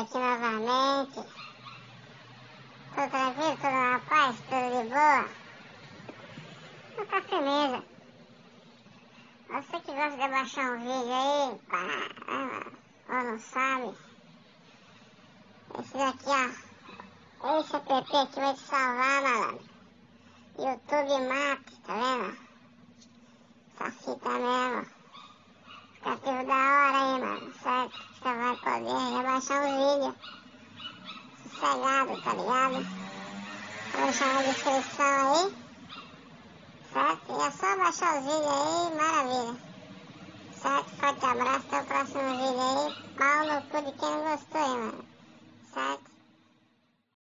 aqui novamente. Tudo tranquilo, tudo na paz, tudo de boa. Não tá firmeza. Você que gosta de baixar um vídeo aí, pá, ou não sabe. Esse daqui, ó. Esse app aqui vai te salvar, malandro. YouTube Maps, tá vendo? Essa fita mesmo. Aplicativo da hora aí, mano, certo? Você vai poder baixar um vídeo sossegado, tá ligado? Vou deixar na descrição aí, certo? E é só baixar os vídeos aí, maravilha. Certo? Forte abraço, até o próximo vídeo aí. Pau no cu de quem não gostou aí, mano. Certo?